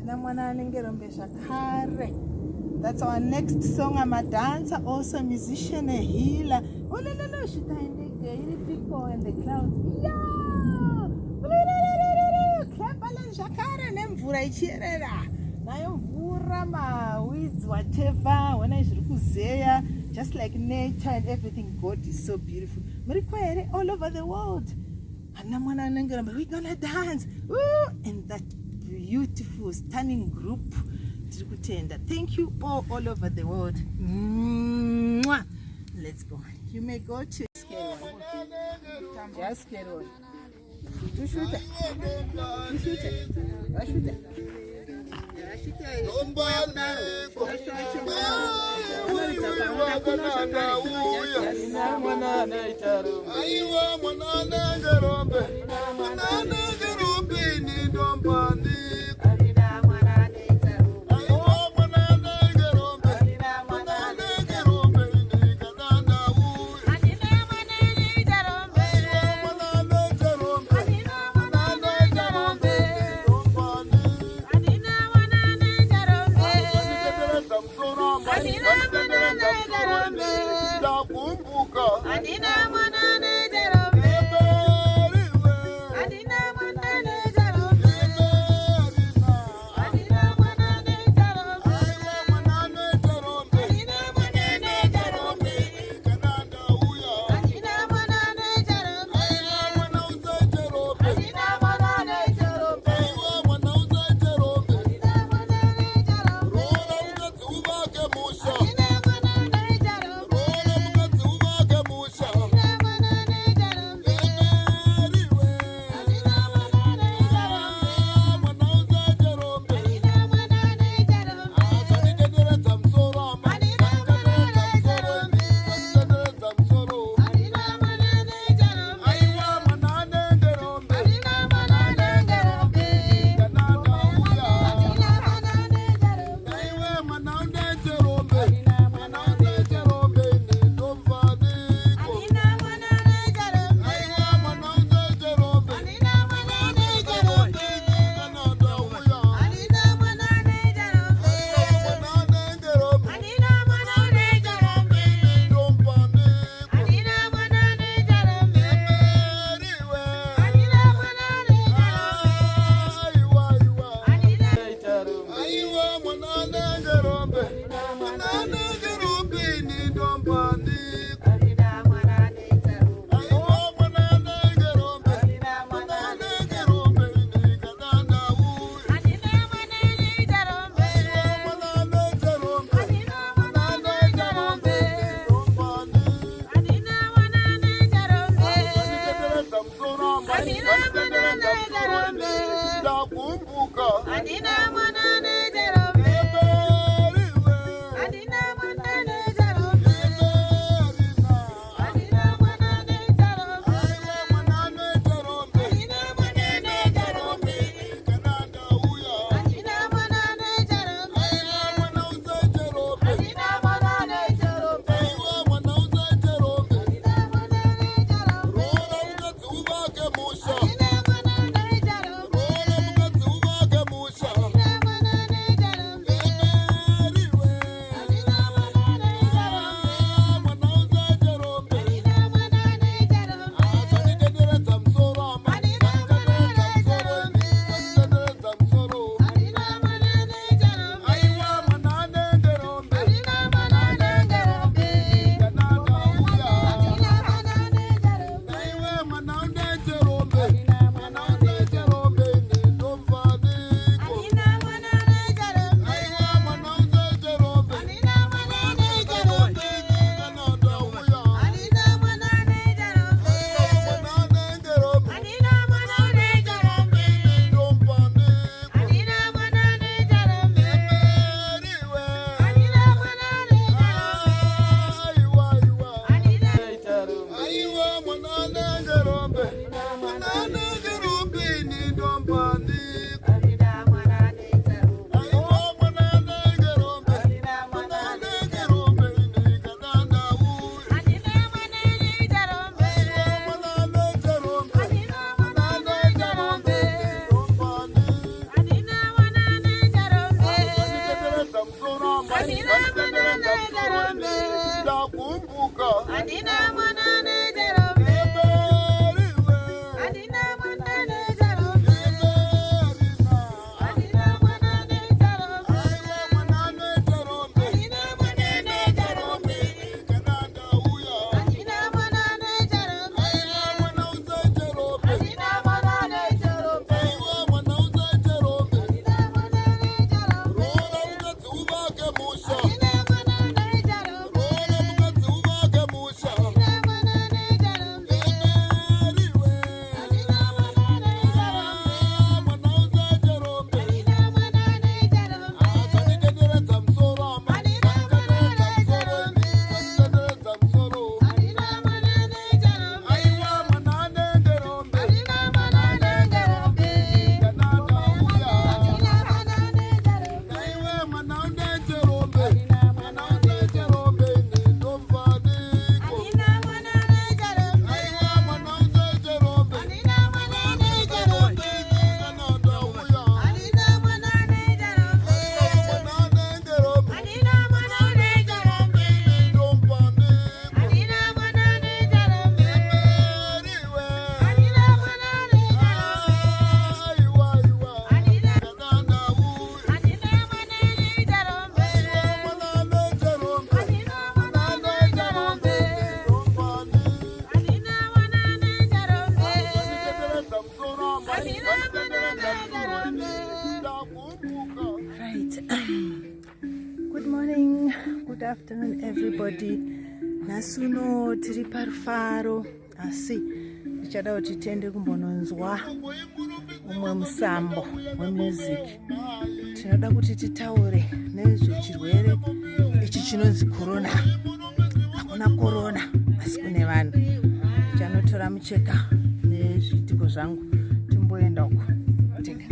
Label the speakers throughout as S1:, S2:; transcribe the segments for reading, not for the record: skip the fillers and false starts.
S1: Handina Mwana anenge rombe zvakare. That's our next song. I'm a dancer, also a musician, a healer. Oh, no, no, no. Should I people in the clouds? Yeah! Clap along Shakara and Mvura Ichirera. Nayo Mvura, ma weeds, whatever. When I shrukuzeya, just like nature and everything, God is so beautiful. Marikwere all over the world. Handina Mwana anenge rombe. We're gonna dance. Ooh, in that beautiful, stunning group. Thank you all over the world. Mwah. Let's go. You may go to scale one. Just scale one. You shoot it. You shoot it. I shoot it. afternoon everybody. Nhasi uno tiri parufaro asi ndichada kuti tiende kumbononzwa umwe musambo wemusic. Tinoda kuti titaure nezvechirwere ichi chinonzi corona. Hakuna corona asi kune vanhu. Ndichanotora mucheka nezvitiko zvangu timboenda uko. Tega.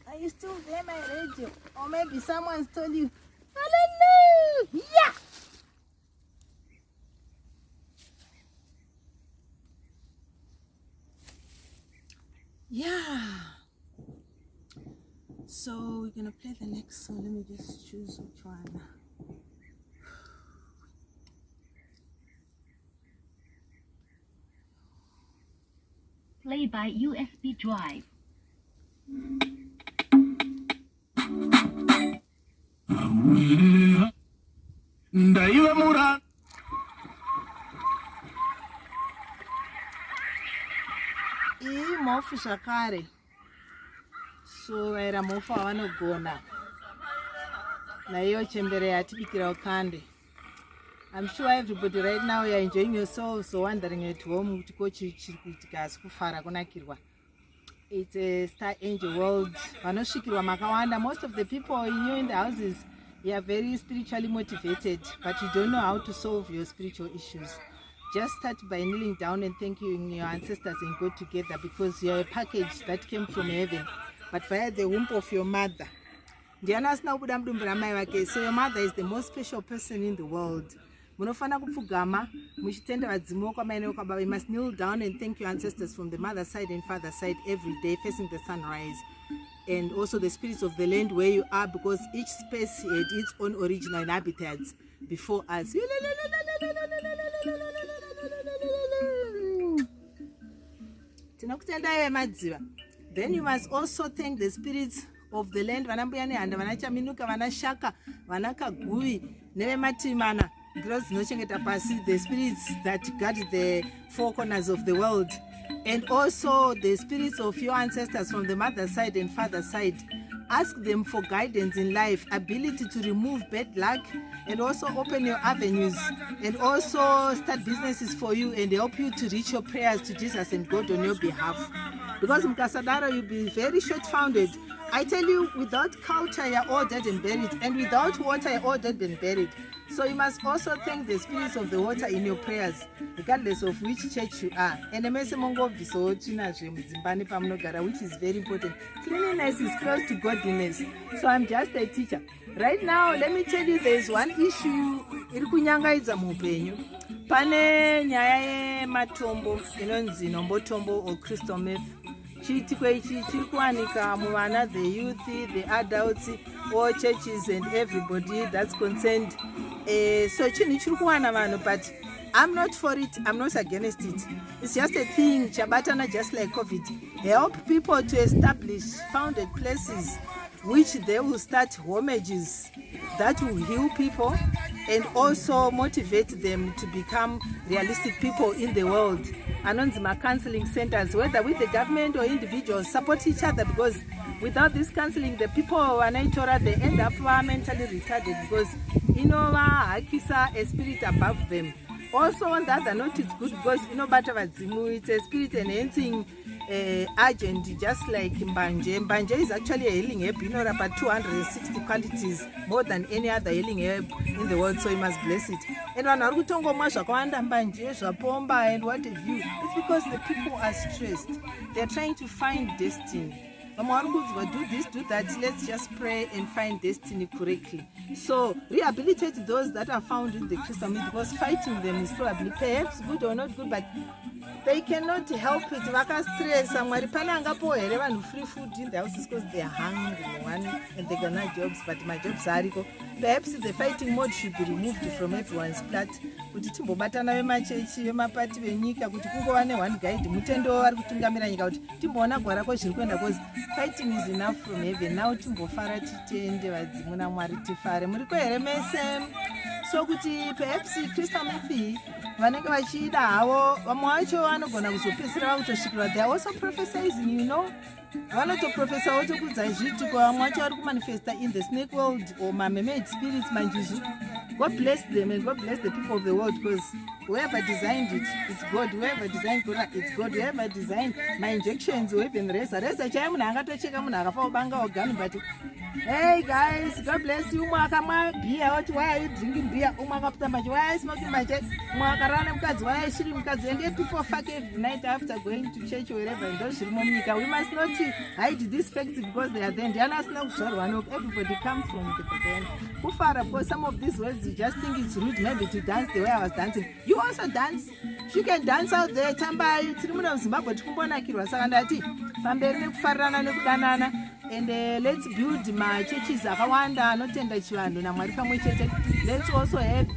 S1: Are you still there, my radio? Or maybe someone's told you, hallelujah! Yeah. So we're gonna play the next song. Let me just choose which one.
S2: Play by USB drive.
S1: Mofu zvakare. So vaira mofu avanogona. Naiyo chembere yatibikira ukande. I'm sure everybody right now you're enjoying yourselves, so wondering at home to go to kufara kunakirwa. It's a Star Angel world. Vanoshikirwa makawanda. Most of the people in the houses, you are very spiritually motivated, but you don't know how to solve your spiritual issues. Just start by kneeling down and thanking your ancestors and go together, because you're a package that came from heaven, but via the womb of your mother. So your mother is the most special person in the world. munofana kupfugama muchitenda vadzimu kwamaine kwababa. You must kneel down and thank your ancestors from the mother side and father side every day facing the sunrise, and also the spirits of the land where you are, because each space had its own original inhabitants before us. Then you must also thank the spirits of the land, vanambuya nehanda, vanachaminuka, vanashaka, vanakagui, nevematimana, the spirits that guard the four corners of the world, and also the spirits of your ancestors from the mother side and father side. Ask them for guidance in life, ability to remove bad luck, and also open your avenues, and also start businesses for you and help you to reach your prayers to Jesus and God on your behalf. Because Mkasadaro, you'll be very short-founded. I tell you, without culture, you're all dead and buried, and without water, you're all dead and buried. So you must also thank the spirits of the water in your prayers, regardless of which church you are. And which is very important. Cleanliness is close to godliness. So I'm just a teacher. Right now, let me tell you, there's one issue. Pane nyaya matombo inonzi nombotombo or crystal meth. Chiitiko ichi chiri kuwanika muvana, the youth, the adults, all churches and everybody that's concerned. So chini chiri kuwana vanhu, but I'm not for it, I'm not against it. It's just a thing, chabatana, just like COVID. Help people to establish founded places which they will start homages that will heal people and also motivate them to become realistic people in the world. Anonzima counseling centers, whether with the government or individuals, support each other, because without this counseling, the people they end up mentally retarded, because hakisa a spirit above them. Also on the other note, it's good because it's a spirit enhancing agent, just like Mbanje. Mbanje is actually a healing herb, about 260 qualities, more than any other healing herb in the world, so you must bless it. And when Mbanje, and what have you, it's because the people are stressed. They're trying to find destiny. Do this, do that, let's just pray and find destiny correctly. So rehabilitate those that are found in the Christian myth, because fighting them is probably perhaps good or not good, but they cannot help it. Stress free food in the houses because they are hungry and they got no jobs, but my jobs are. Perhaps the fighting mode should be removed from everyone's plot. Kuti timbobatana vemachechi vemapati venyika kuti kungova one guide mutendo vari kutungamira nyika kuti timboona gwara kwezviri kuenda, because fighting is enough from heaven. Now timbofara titende vadzimu naMwari tifare. Muriko here mese? So kuti perhaps Christian myth vanenge vachida havo, vamwe vacho vanogona kuzopedzisira vakutosvikirwa. They are also prophesizing, vanotoprofesa votokudza zvitiko. Vamwe vacho vari kumanifesta in the snake world or mermaid spirits manjuzu. God bless them and God bless the people of the world, because whoever designed it, it's God. Whoever designed Korah, it's God. Whoever designed my injections, or even reza chaya munhu angatocheka munhu akafa ubanga ogani, but hey guys, God bless you. Mwakamwa beer, what, why are you drinking beer? Umwakapta manje, why are you smoking manje? Mwakarana mukadzi, why are you shooting mukadzi? And yet people fuck every night after going to church or wherever, and don't shiri momunyika. We must not hide these facts because they are there. Everybody comes from the beginning. Kufara, because some of these words you just think it's rude maybe to dance the way I was dancing. You also dance. You can dance out there. Tamba tirimuna Zimbabwe tikumbonakirwa saka ndati pamberi nekufarana nekudanana, and let's build my churches akawanda anotenda chivanhu naMwari pamwe chete. Let's also have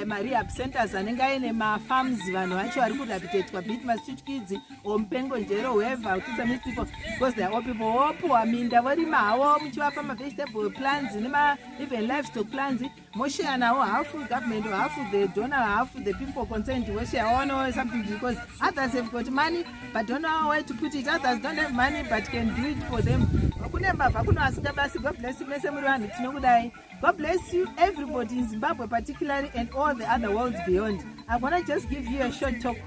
S1: Maria centers anenge aine mafarms, vanhu vacho vari kurehabilitatwa bit street kids or mupengo njero, whoever kuisa these people, because they are all people wopuwa minda vorima havo muchivapa vegetable plants even livestock plants. Moshare now half government, half the donor, half the people concerned to share or something, because others have got money but don't know where to put it. Others don't have money but can do it for them. God bless you. God bless you, everybody in Zimbabwe particularly, and all the other worlds beyond. I want to just give you a short talk.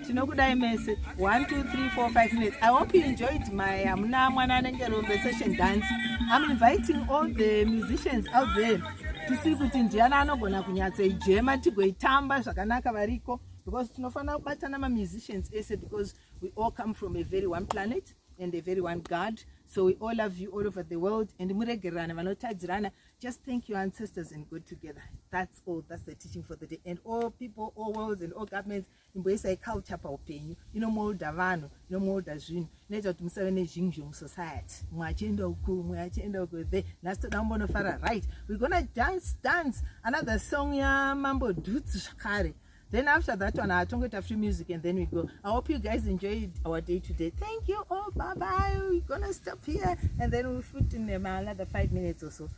S1: 1, 2, 3, 4, 5 minutes. I hope you enjoyed my Handina Mwana anenge rombe session dance. I'm inviting all the musicians out there to see kuti ndiana anogona kunyatsa ijema tigoitamba zvakanaka variko, because tinofana kubatana musicians ese, because we all come from a very one planet and a very one God. So we all love you all over the world, and muregerana vanotadzirana just thank your ancestors and go together. That's all. That's the teaching for the day. And all people, all worlds, and all governments embrace a culture pa upenyu. You know more davano, you know more dazun. Nejo tumsevene jingjung society. Mwachendo uku, mwachendo uku. There. Last time we fara right. We're gonna dance another song ya mambo duts shakari. Then after that one, I'll turn it free music and then we go. I hope you guys enjoyed our day today. Thank you all. Bye bye. We're gonna stop here and then we'll shoot in another 5 minutes or so.